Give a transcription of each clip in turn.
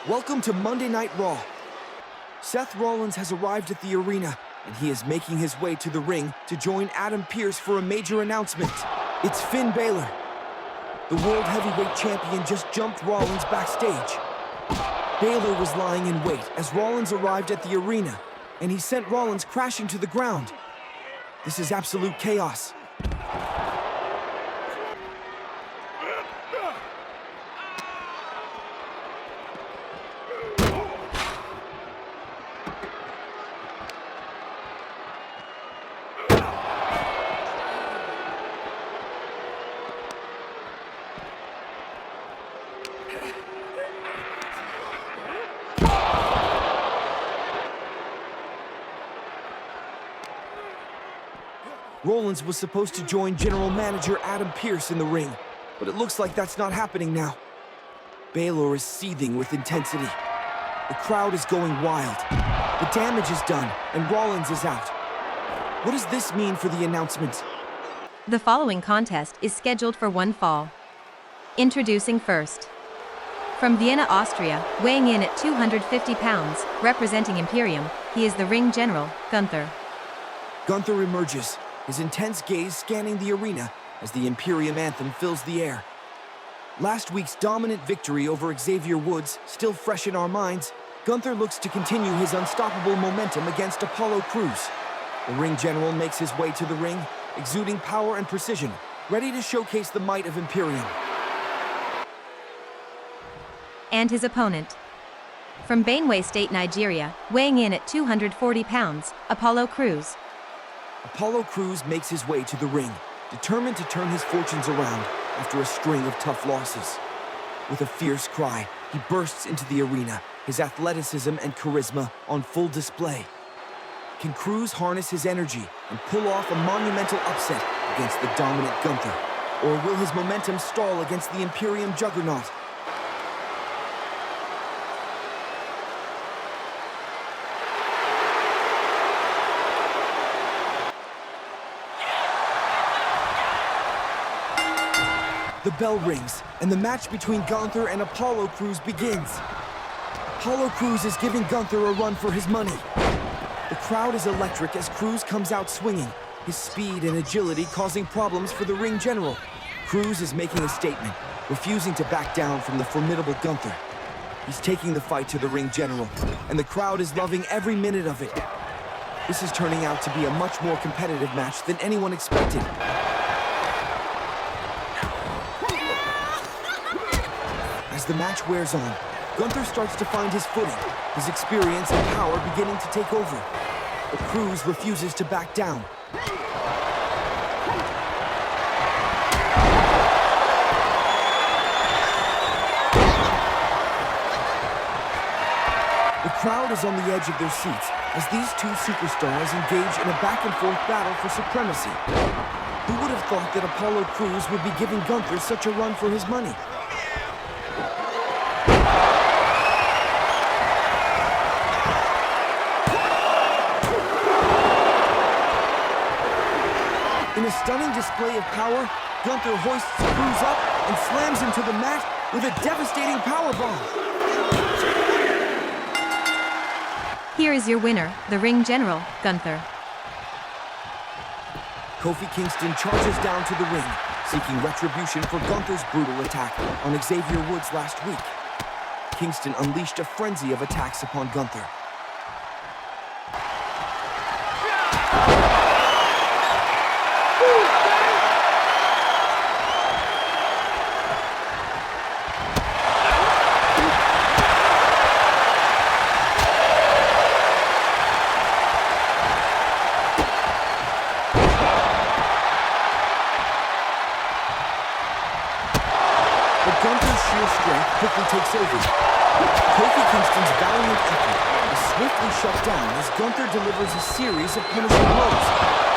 Welcome to Monday Night Raw. Seth Rollins has arrived at the arena, and he is making his way to the ring to join Adam Pearce for a major announcement. It's Finn Balor. The World Heavyweight Champion just jumped Rollins backstage. Balor was lying in wait as Rollins arrived at the arena, and he sent Rollins crashing to the ground. This is absolute chaos. Rollins was supposed to join General Manager Adam Pearce in the ring, but it looks like that's not happening now. Balor is seething with intensity. The crowd is going wild. The damage is done, and Rollins is out. What does this mean for the announcement? The following contest is scheduled for one fall. Introducing first. From Vienna, Austria, weighing in at 250 pounds, representing Imperium, he is the ring general, Gunther. Gunther emerges, his intense gaze scanning the arena as the Imperium anthem fills the air. Last week's dominant victory over Xavier Woods, still fresh in our minds, Gunther looks to continue his unstoppable momentum against Apollo Crews. The ring general makes his way to the ring, exuding power and precision, ready to showcase the might of Imperium. And his opponent. From Benue State, Nigeria, weighing in at 240 pounds, Apollo Crews. Apollo Crews makes his way to the ring, determined to turn his fortunes around after a string of tough losses. With a fierce cry, he bursts into the arena, his athleticism and charisma on full display. Can Crews harness his energy and pull off a monumental upset against the dominant Gunther? Or will his momentum stall against the Imperium juggernaut? The bell rings, and the match between Gunther and Apollo Crews begins. Apollo Crews is giving Gunther a run for his money. The crowd is electric as Crews comes out swinging, his speed and agility causing problems for the ring general. Crews is making a statement, refusing to back down from the formidable Gunther. He's taking the fight to the ring general, and the crowd is loving every minute of it. This is turning out to be a much more competitive match than anyone expected. As the match wears on, Gunther starts to find his footing, his experience and power beginning to take over. But Crews refuses to back down. The crowd is on the edge of their seats as these two superstars engage in a back-and-forth battle for supremacy. Who would have thought that Apollo Crews would be giving Gunther such a run for his money? In a stunning display of power, Gunther hoists Crews up and slams him to the mat with a devastating powerbomb. Here is your winner, the ring general, Gunther. Kofi Kingston charges down to the ring, seeking retribution for Gunther's brutal attack on Xavier Woods last week. Kingston unleashed a frenzy of attacks upon Gunther. Gunther's sheer strength quickly takes over. Kofi Kingston's valiant effort is swiftly shut down as Gunther delivers a series of punishing blows.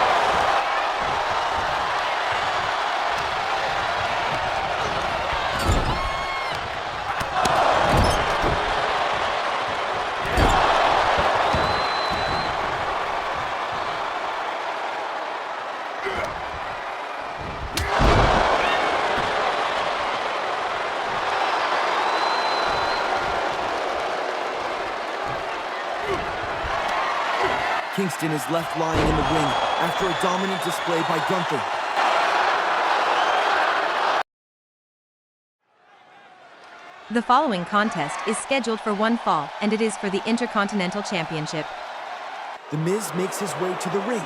Kingston is left lying in the ring after a dominant display by Gunther. The following contest is scheduled for one fall, and it is for the Intercontinental Championship. The Miz makes his way to the ring,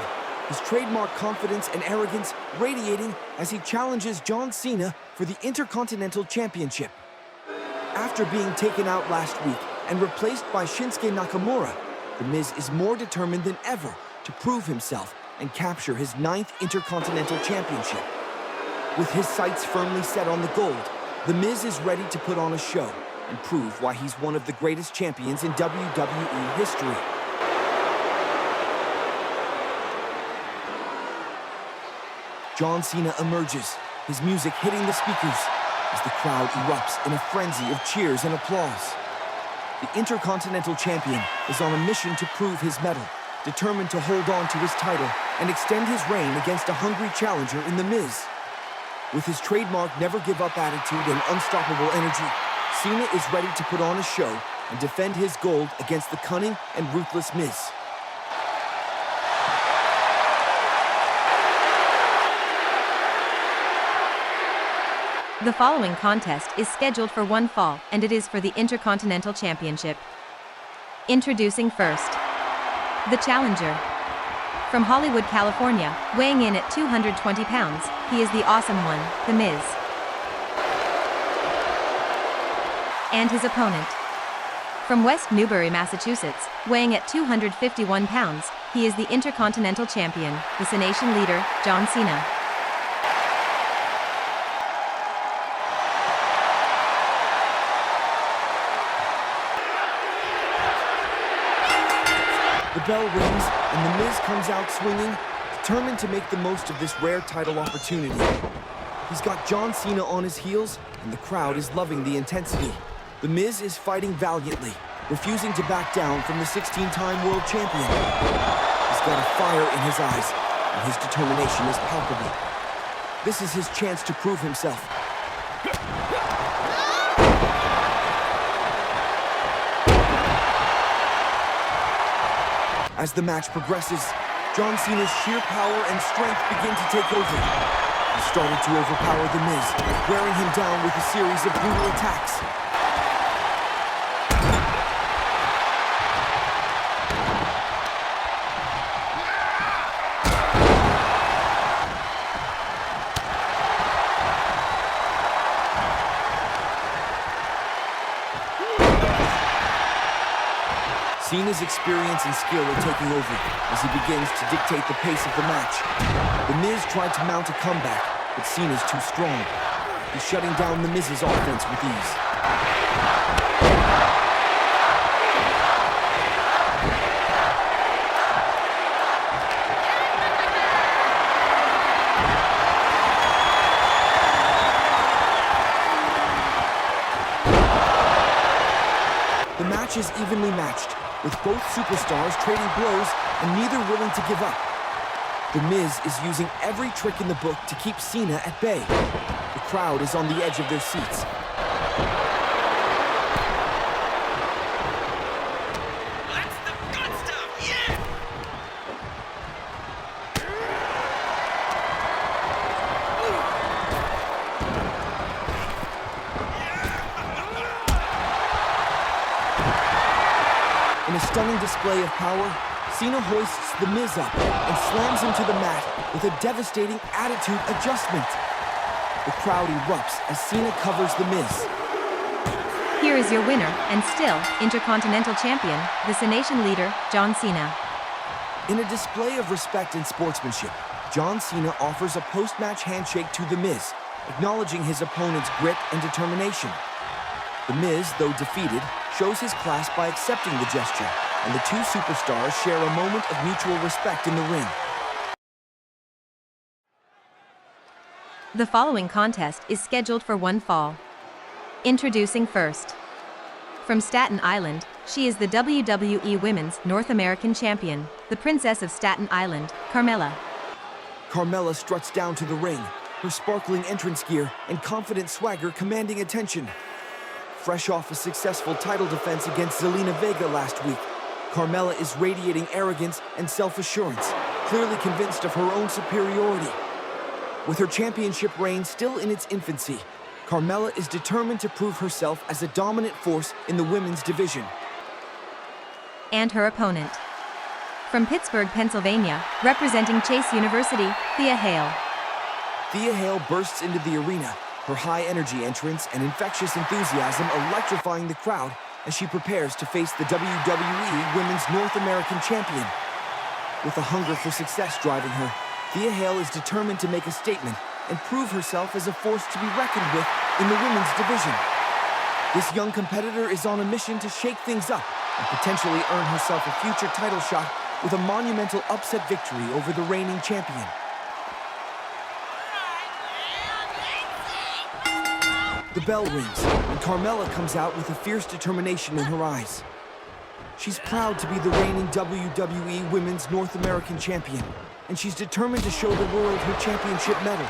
his trademark confidence and arrogance radiating as he challenges John Cena for the Intercontinental Championship. After being taken out last week and replaced by Shinsuke Nakamura, The Miz is more determined than ever to prove himself and capture his 9th Intercontinental Championship. With his sights firmly set on the gold, The Miz is ready to put on a show and prove why he's one of the greatest champions in WWE history. John Cena emerges, his music hitting the speakers as the crowd erupts in a frenzy of cheers and applause. The Intercontinental Champion is on a mission to prove his mettle, determined to hold on to his title and extend his reign against a hungry challenger in The Miz. With his trademark never-give-up attitude and unstoppable energy, Cena is ready to put on a show and defend his gold against the cunning and ruthless Miz. The following contest is scheduled for one fall, and it is for the Intercontinental Championship. Introducing first, the challenger. From Hollywood, California, weighing in at 220 pounds, he is the awesome one, The Miz. And his opponent. From West Newbury, Massachusetts, weighing at 251 pounds, he is the Intercontinental Champion, the Cenation leader, John Cena. The bell rings, and The Miz comes out swinging, determined to make the most of this rare title opportunity. He's got John Cena on his heels, and the crowd is loving the intensity. The Miz is fighting valiantly, refusing to back down from the 16-time world champion. He's got a fire in his eyes, and his determination is palpable. This is his chance to prove himself. As the match progresses, John Cena's sheer power and strength begin to take over. He started to overpower The Miz, wearing him down with a series of brutal attacks. Cena's experience and skill are taking over as he begins to dictate the pace of the match. The Miz tried to mount a comeback, but Cena's too strong. He's shutting down The Miz's offense with ease. The match is evenly matched, with both superstars trading blows and neither willing to give up. The Miz is using every trick in the book to keep Cena at bay. The crowd is on the edge of their seats. That's the good stuff, yeah! In a stunning display of power, Cena hoists The Miz up and slams him to the mat with a devastating attitude adjustment. The crowd erupts as Cena covers The Miz. Here is your winner, and still, Intercontinental Champion, the Cenation leader, John Cena. In a display of respect and sportsmanship, John Cena offers a post-match handshake to The Miz, acknowledging his opponent's grit and determination. The Miz, though defeated, shows his class by accepting the gesture, and the two superstars share a moment of mutual respect in the ring. The following contest is scheduled for one fall. Introducing first. From Staten Island, she is the WWE Women's North American Champion, the Princess of Staten Island, Carmella. Carmella struts down to the ring, her sparkling entrance gear and confident swagger commanding attention. Fresh off a successful title defense against Zelina Vega last week, Carmella is radiating arrogance and self-assurance, clearly convinced of her own superiority. With her championship reign still in its infancy, Carmella is determined to prove herself as a dominant force in the women's division. And her opponent. From Pittsburgh, Pennsylvania, representing Chase University, Thea Hale. Thea Hale bursts into the arena, her high-energy entrance and infectious enthusiasm electrifying the crowd as she prepares to face the WWE Women's North American Champion. With a hunger for success driving her, Thea Hale is determined to make a statement and prove herself as a force to be reckoned with in the women's division. This young competitor is on a mission to shake things up and potentially earn herself a future title shot with a monumental upset victory over the reigning champion. The bell rings, and Carmella comes out with a fierce determination in her eyes. She's proud to be the reigning WWE Women's North American Champion, and she's determined to show the world her championship medal.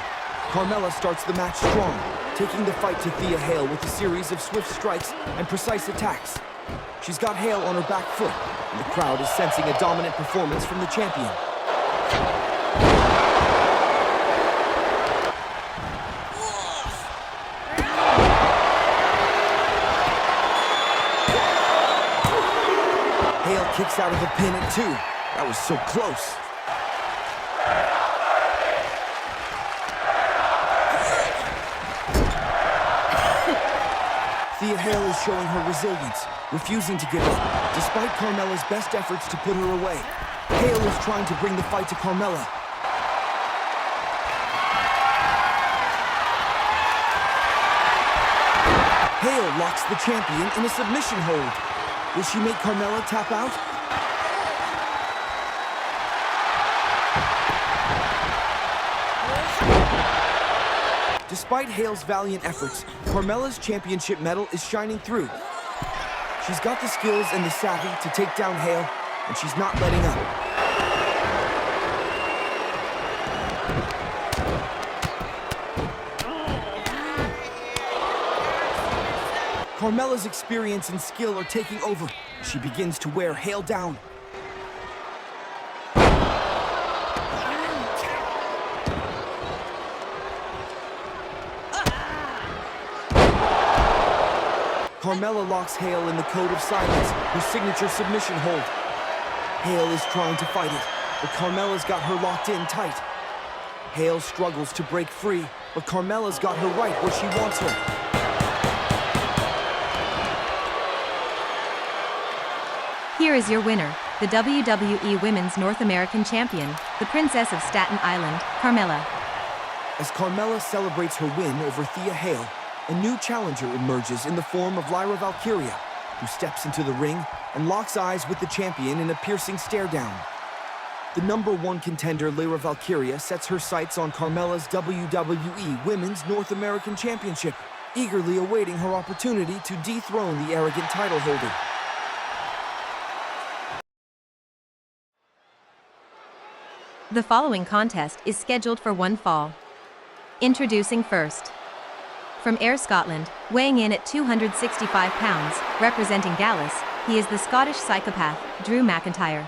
Carmella starts the match strong, taking the fight to Thea Hale with a series of swift strikes and precise attacks. She's got Hale on her back foot, and the crowd is sensing a dominant performance from the champion. Hale kicks out of the pin at 2. That was so close. Thea Hale is showing her resilience, refusing to give up, despite Carmella's best efforts to put her away. Hale is trying to bring the fight to Carmella. Hale locks the champion in a submission hold. Will she make Carmella tap out? Despite Hale's valiant efforts, Carmella's championship medal is shining through. She's got the skills and the savvy to take down Hale, and she's not letting up. Carmella's experience and skill are taking over. She begins to wear Hale down. Carmella locks Hale in the code of silence, her signature submission hold. Hale is trying to fight it, but Carmella's got her locked in tight. Hale struggles to break free, but Carmella's got her right where she wants her. Here is your winner, the WWE Women's North American Champion, the Princess of Staten Island, Carmella. As Carmella celebrates her win over Thea Hale, a new challenger emerges in the form of Lyra Valkyria, who steps into the ring and locks eyes with the champion in a piercing stare-down. The #1 contender, Lyra Valkyria, sets her sights on Carmella's WWE Women's North American Championship, eagerly awaiting her opportunity to dethrone the arrogant title holder. The following contest is scheduled for one fall. Introducing first. From Ayr, Scotland, weighing in at 265 pounds, representing Gallus, he is the Scottish psychopath, Drew McIntyre.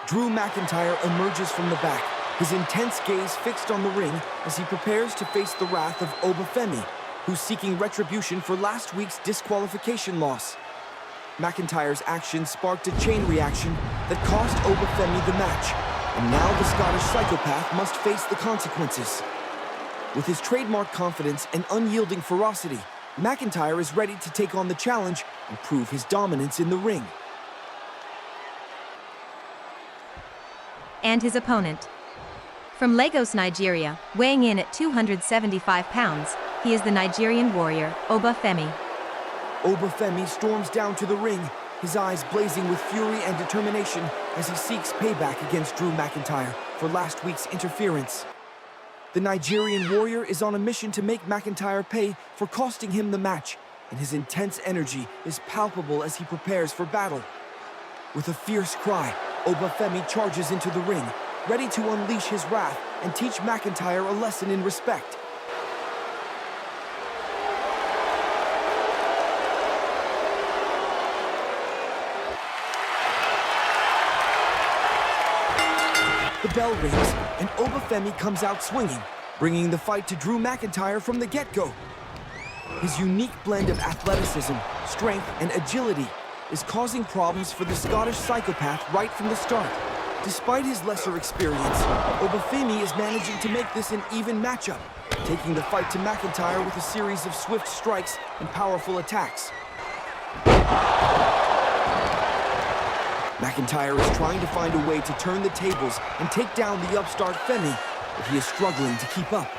Drew McIntyre emerges from the back, his intense gaze fixed on the ring as he prepares to face the wrath of Oba Femi, who's seeking retribution for last week's disqualification loss. McIntyre's actions sparked a chain reaction that cost Oba Femi the match, and now the Scottish psychopath must face the consequences. With his trademark confidence and unyielding ferocity, McIntyre is ready to take on the challenge and prove his dominance in the ring. And his opponent. From Lagos, Nigeria, weighing in at 275 pounds, he is the Nigerian warrior, Oba Femi. Oba Femi storms down to the ring, his eyes blazing with fury and determination as he seeks payback against Drew McIntyre for last week's interference. The Nigerian warrior is on a mission to make McIntyre pay for costing him the match, and his intense energy is palpable as he prepares for battle. With a fierce cry, Oba Femi charges into the ring, ready to unleash his wrath and teach McIntyre a lesson in respect. The bell rings, and Oba Femi comes out swinging, bringing the fight to Drew McIntyre from the get-go. His unique blend of athleticism, strength, and agility is causing problems for the Scottish psychopath right from the start. Despite his lesser experience, Oba Femi is managing to make this an even matchup, taking the fight to McIntyre with a series of swift strikes and powerful attacks. McIntyre is trying to find a way to turn the tables and take down the upstart Femi, but he is struggling to keep up.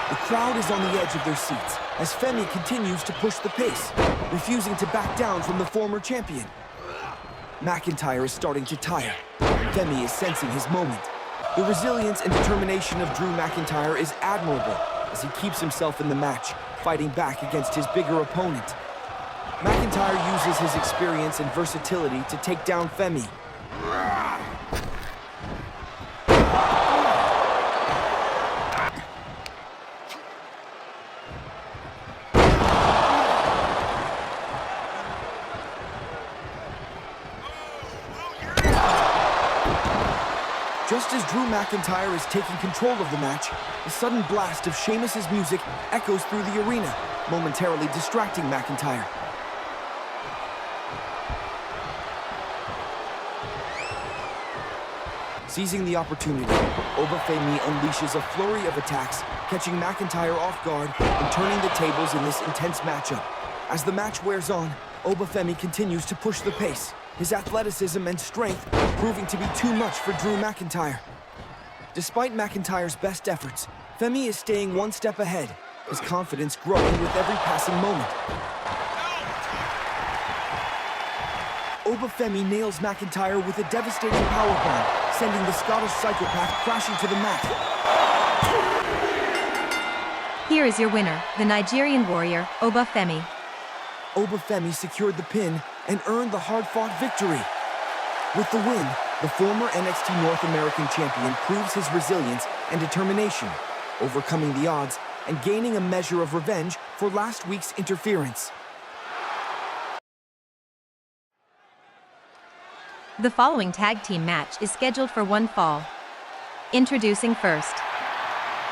The crowd is on the edge of their seats as Femi continues to push the pace, refusing to back down from the former champion. McIntyre is starting to tire. Femi is sensing his moment. The resilience and determination of Drew McIntyre is admirable as he keeps himself in the match, fighting back against his bigger opponent. McIntyre uses his experience and versatility to take down Femi. Just as Drew McIntyre is taking control of the match, a sudden blast of Sheamus's music echoes through the arena, momentarily distracting McIntyre. Seizing the opportunity, Oba Femi unleashes a flurry of attacks, catching McIntyre off guard and turning the tables in this intense matchup. As the match wears on, Oba Femi continues to push the pace, his athleticism and strength proving to be too much for Drew McIntyre. Despite McIntyre's best efforts, Femi is staying one step ahead, his confidence growing with every passing moment. Oba Femi nails McIntyre with a devastating powerbomb, sending the Scottish psychopath crashing to the mat. Here is your winner, the Nigerian warrior, Oba Femi. Oba Femi secured the pin and earned the hard-fought victory. With the win, the former NXT North American champion proves his resilience and determination, overcoming the odds and gaining a measure of revenge for last week's interference. The following tag team match is scheduled for one fall. Introducing first.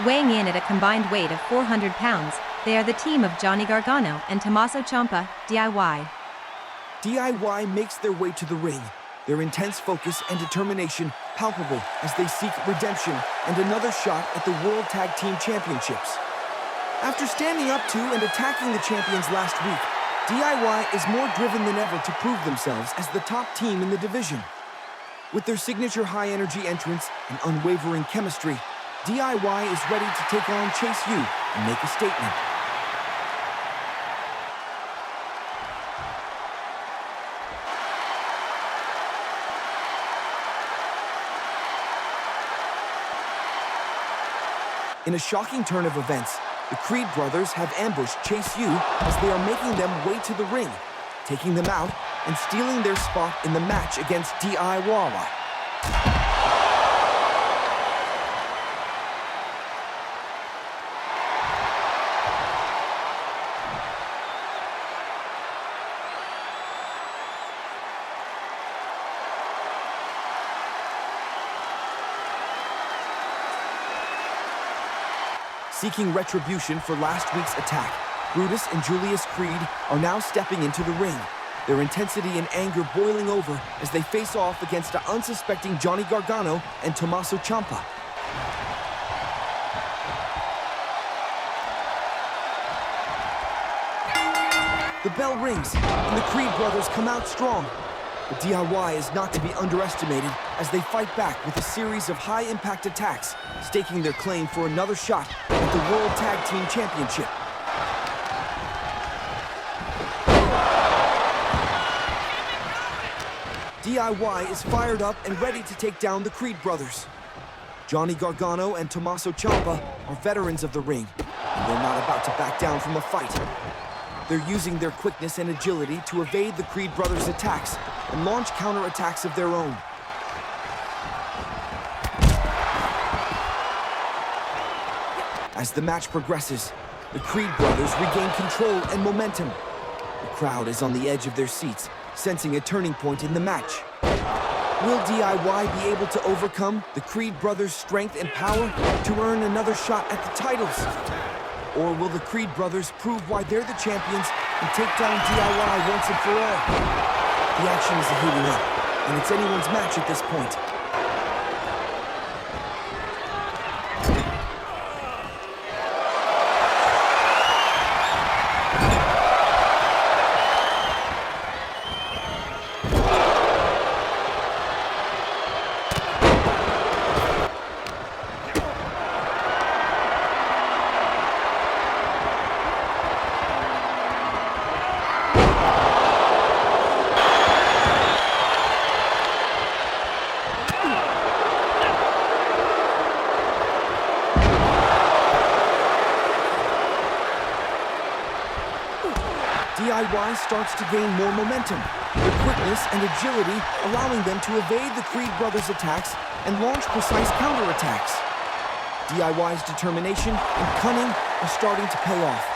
Weighing in at a combined weight of 400 pounds, they are the team of Johnny Gargano and Tommaso Ciampa, DIY. DIY makes their way to the ring, their intense focus and determination palpable as they seek redemption and another shot at the World Tag Team Championships. After standing up to and attacking the champions last week, DIY is more driven than ever to prove themselves as the top team in the division. With their signature high-energy entrance and unwavering chemistry, DIY is ready to take on Chase U and make a statement. In a shocking turn of events, the Creed brothers have ambushed Chase U as they are making them way to the ring, taking them out and stealing their spot in the match against DIY. Seeking retribution for last week's attack, Brutus and Julius Creed are now stepping into the ring, their intensity and anger boiling over as they face off against the unsuspecting Johnny Gargano and Tommaso Ciampa. The bell rings, and the Creed brothers come out strong. But DIY is not to be underestimated as they fight back with a series of high-impact attacks, staking their claim for another shot at the World Tag Team Championship. DIY is fired up and ready to take down the Creed brothers. Johnny Gargano and Tommaso Ciampa are veterans of the ring, and they're not about to back down from a fight. They're using their quickness and agility to evade the Creed brothers' attacks and launch counterattacks of their own. As the match progresses, the Creed brothers regain control and momentum. The crowd is on the edge of their seats, sensing a turning point in the match. Will DIY be able to overcome the Creed brothers' strength and power to earn another shot at the titles? Or will the Creed brothers prove why they're the champions and take down DIY once and for all? The action is heating up, and it's anyone's match at this point. DIY starts to gain more momentum, their quickness and agility allowing them to evade the Creed brothers' attacks and launch precise counterattacks. DIY's determination and cunning are starting to pay off.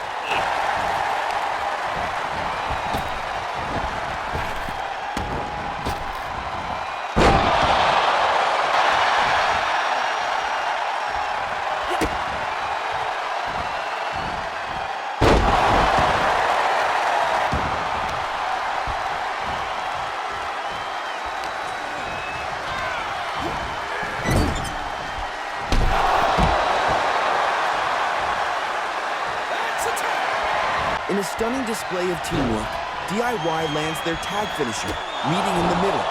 In a stunning display of teamwork, DIY lands their tag finisher, meeting in the middle.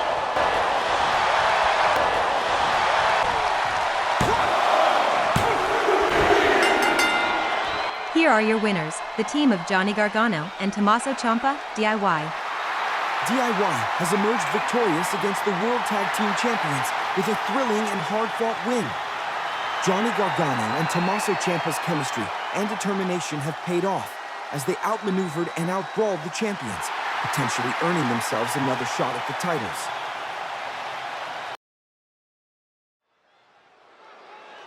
Here are your winners, the team of Johnny Gargano and Tommaso Ciampa, DIY. DIY has emerged victorious against the World Tag Team Champions with a thrilling and hard-fought win. Johnny Gargano and Tommaso Ciampa's chemistry and determination have paid off as they outmaneuvered and outbrawled the champions, potentially earning themselves another shot at the titles.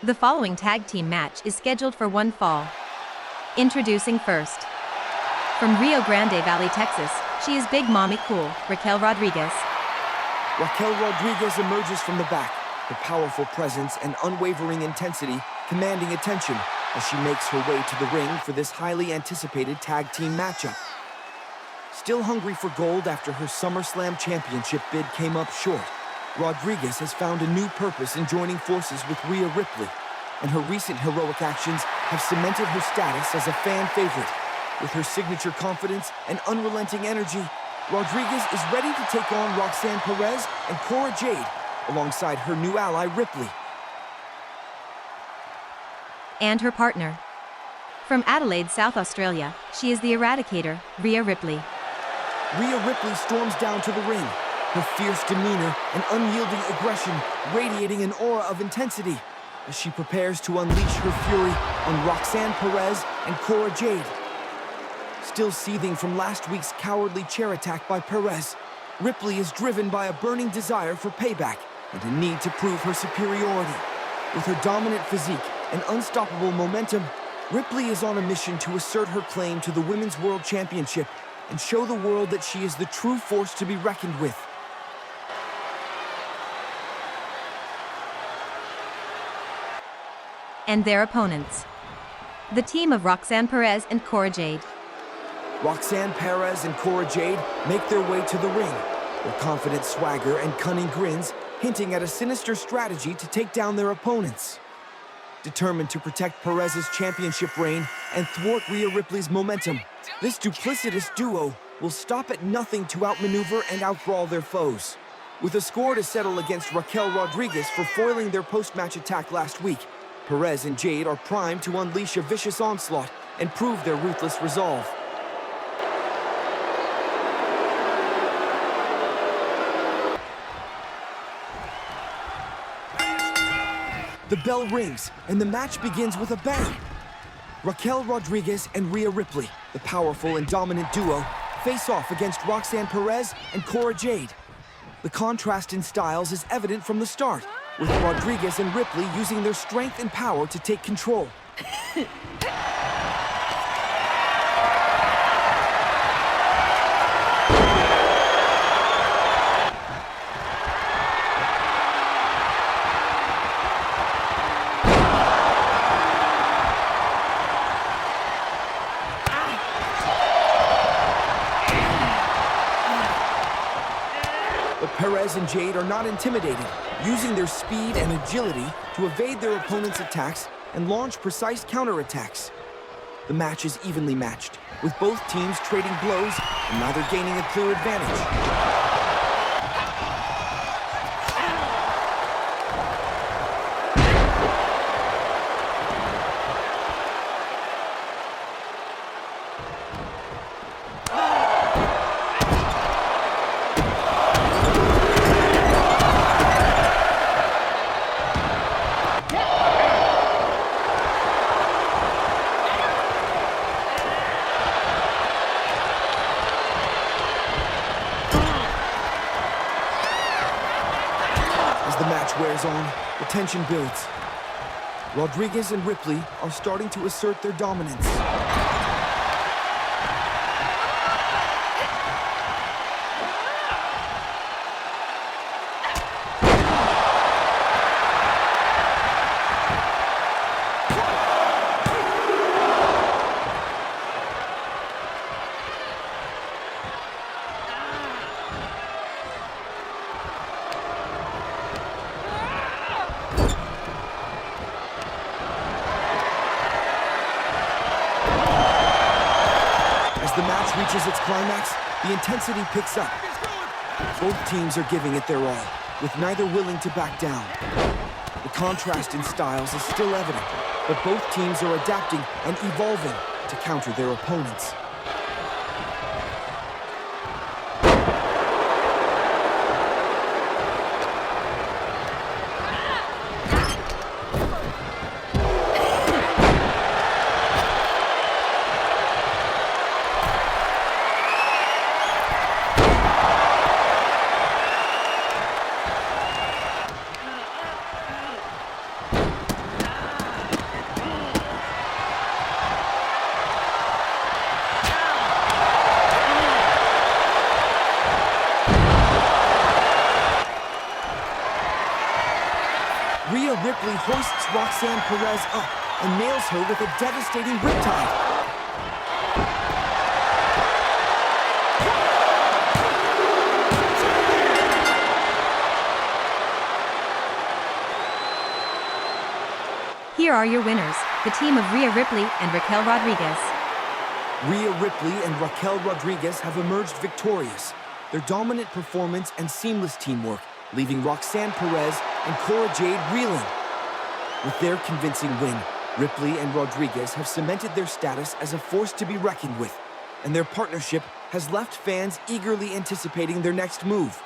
The following tag team match is scheduled for one fall. Introducing first. From Rio Grande Valley, Texas, she is Big Mommy Cool, Raquel Rodriguez. Raquel Rodriguez emerges from the back, her powerful presence and unwavering intensity commanding attention as she makes her way to the ring for this highly anticipated tag team matchup. Still hungry for gold after her SummerSlam championship bid came up short, Rodriguez has found a new purpose in joining forces with Rhea Ripley, and her recent heroic actions have cemented her status as a fan favorite. With her signature confidence and unrelenting energy, Rodriguez is ready to take on Roxanne Perez and Cora Jade, alongside her new ally Ripley. And her partner. From Adelaide, South Australia, she is the Eradicator, Rhea Ripley. Rhea Ripley storms down to the ring, her fierce demeanor and unyielding aggression radiating an aura of intensity as she prepares to unleash her fury on Roxanne Perez and Cora Jade. Still seething from last week's cowardly chair attack by Perez, Ripley is driven by a burning desire for payback and a need to prove her superiority. With her dominant physique and unstoppable momentum, Ripley is on a mission to assert her claim to the Women's World Championship and show the world that she is the true force to be reckoned with. And their opponents. The team of Roxanne Perez and Cora Jade. Roxanne Perez and Cora Jade make their way to the ring, their confident swagger and cunning grins hinting at a sinister strategy to take down their opponents. Determined to protect Perez's championship reign and thwart Rhea Ripley's momentum, this duplicitous duo will stop at nothing to outmaneuver and outbrawl their foes. With a score to settle against Raquel Rodriguez for foiling their post-match attack last week, Perez and Jade are primed to unleash a vicious onslaught and prove their ruthless resolve. The bell rings, and the match begins with a bang. Raquel Rodriguez and Rhea Ripley, the powerful and dominant duo, face off against Roxanne Perez and Cora Jade. The contrast in styles is evident from the start, with Rodriguez and Ripley using their strength and power to take control. But Perez and Jade are not intimidated, using their speed and agility to evade their opponent's attacks and launch precise counterattacks. The match is evenly matched, with both teams trading blows and neither gaining a clear advantage. Wears on, the tension builds. Rodriguez and Ripley are starting to assert their dominance. The match reaches its climax, the intensity picks up. Both teams are giving it their all, with neither willing to back down. The contrast in styles is still evident, but both teams are adapting and evolving to counter their opponents. Rhea Ripley hoists Roxanne Perez up and nails her with a devastating riptide. Here are your winners, the team of Rhea Ripley and Raquel Rodriguez. Rhea Ripley and Raquel Rodriguez have emerged victorious. Their dominant performance and seamless teamwork, leaving Roxanne Perez and Cora Jade reeling. With their convincing win, Ripley and Rodriguez have cemented their status as a force to be reckoned with, and their partnership has left fans eagerly anticipating their next move.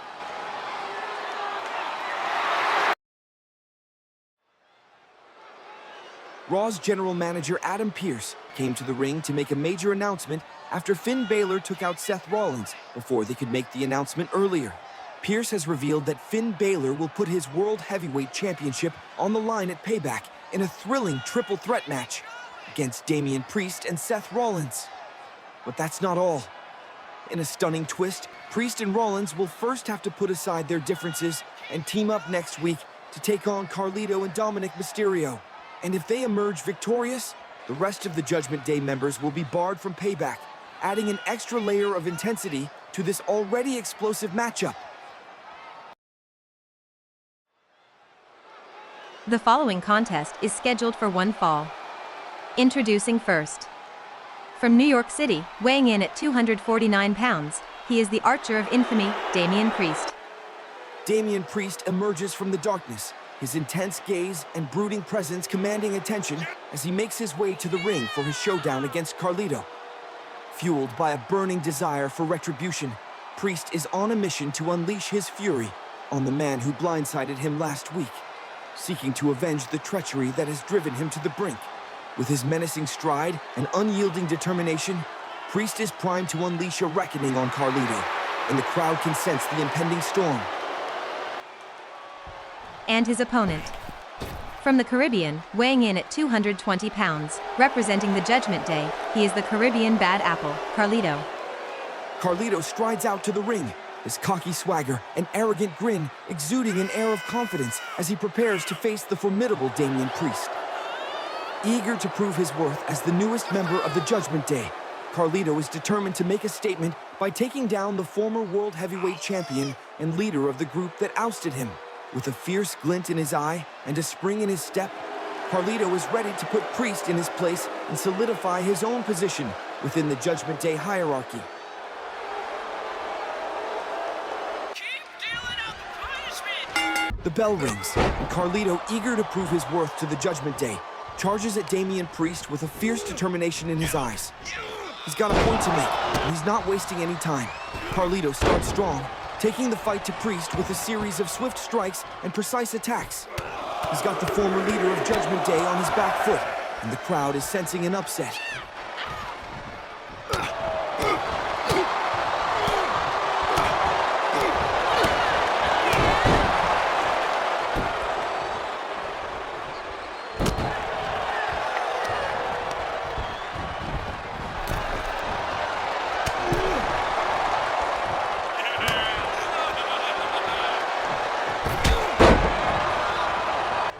Raw's general manager Adam Pearce came to the ring to make a major announcement after Finn Balor took out Seth Rollins before they could make the announcement earlier. Pearce has revealed that Finn Balor will put his World Heavyweight Championship on the line at Payback in a thrilling triple threat match against Damian Priest and Seth Rollins. But that's not all. In a stunning twist, Priest and Rollins will first have to put aside their differences and team up next week to take on Carlito and Dominic Mysterio. And if they emerge victorious, the rest of the Judgment Day members will be barred from Payback, adding an extra layer of intensity to this already explosive matchup. The following contest is scheduled for one fall. Introducing first. From New York City, weighing in at 249 pounds, he is the Archer of Infamy, Damian Priest. Damian Priest emerges from the darkness, his intense gaze and brooding presence commanding attention as he makes his way to the ring for his showdown against Carlito. Fueled by a burning desire for retribution, Priest is on a mission to unleash his fury on the man who blindsided him last week, seeking to avenge the treachery that has driven him to the brink. With his menacing stride and unyielding determination, Priest is primed to unleash a reckoning on Carlito, and the crowd can sense the impending storm. And his opponent. From the Caribbean, weighing in at 220 pounds, representing the Judgment Day, he is the Caribbean Bad Apple, Carlito. Carlito strides out to the ring, his cocky swagger and arrogant grin exuding an air of confidence as he prepares to face the formidable Damian Priest. Eager to prove his worth as the newest member of the Judgment Day, Carlito is determined to make a statement by taking down the former World Heavyweight Champion and leader of the group that ousted him. With a fierce glint in his eye and a spring in his step, Carlito is ready to put Priest in his place and solidify his own position within the Judgment Day hierarchy. Keep dealing out the punishment! The bell rings, and Carlito, eager to prove his worth to the Judgment Day, charges at Damian Priest with a fierce determination in his eyes. He's got a point to make, and he's not wasting any time. Carlito starts strong, taking the fight to Priest with a series of swift strikes and precise attacks. He's got the former leader of Judgment Day on his back foot, and the crowd is sensing an upset.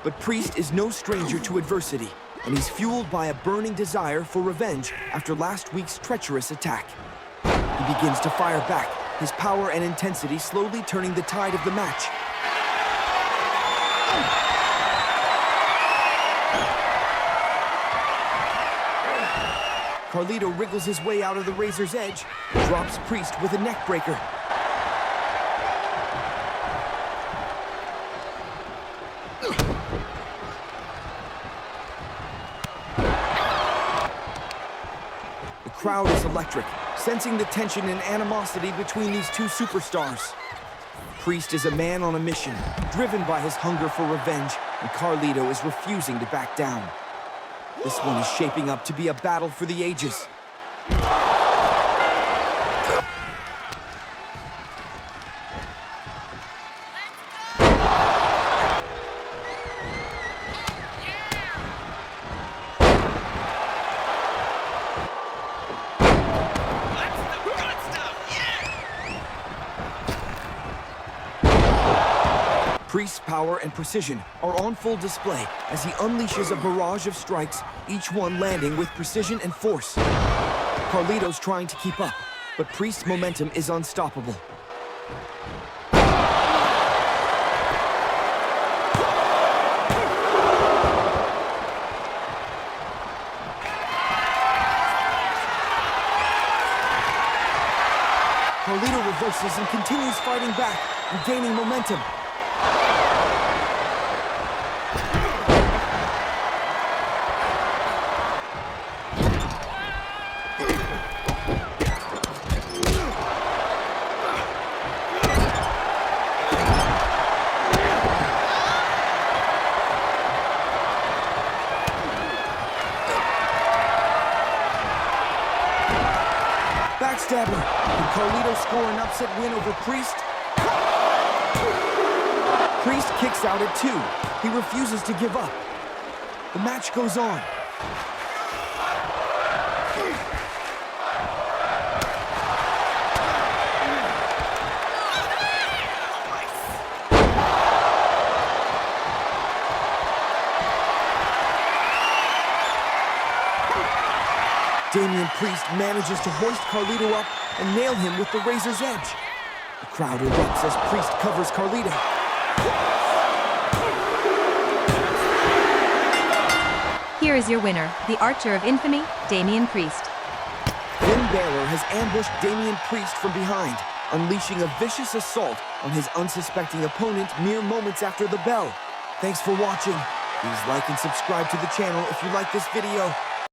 But Priest is no stranger to adversity, and he's fueled by a burning desire for revenge after last week's treacherous attack. He begins to fire back, his power and intensity slowly turning the tide of the match. Carlito wriggles his way out of the razor's edge, and drops Priest with a neck breaker. The crowd is electric, sensing the tension and animosity between these two superstars. Priest is a man on a mission, driven by his hunger for revenge, and Carlito is refusing to back down. This one is shaping up to be a battle for the ages. Priest's power and precision are on full display as he unleashes a barrage of strikes, each one landing with precision and force. Carlito's trying to keep up, but Priest's momentum is unstoppable. Carlito reverses and continues fighting back and gaining momentum. Backstabber. Can Carlito score an upset win over Priest? Priest kicks out at 2. He refuses to give up. The match goes on. Damian Priest manages to hoist Carlito up and nail him with the razor's edge. The crowd erupts as Priest covers Carlito. Here is your winner, the Archer of Infamy, Damian Priest. Finn Balor has ambushed Damian Priest from behind, unleashing a vicious assault on his unsuspecting opponent mere moments after the bell. Thanks for watching. Please like and subscribe to the channel if you like this video.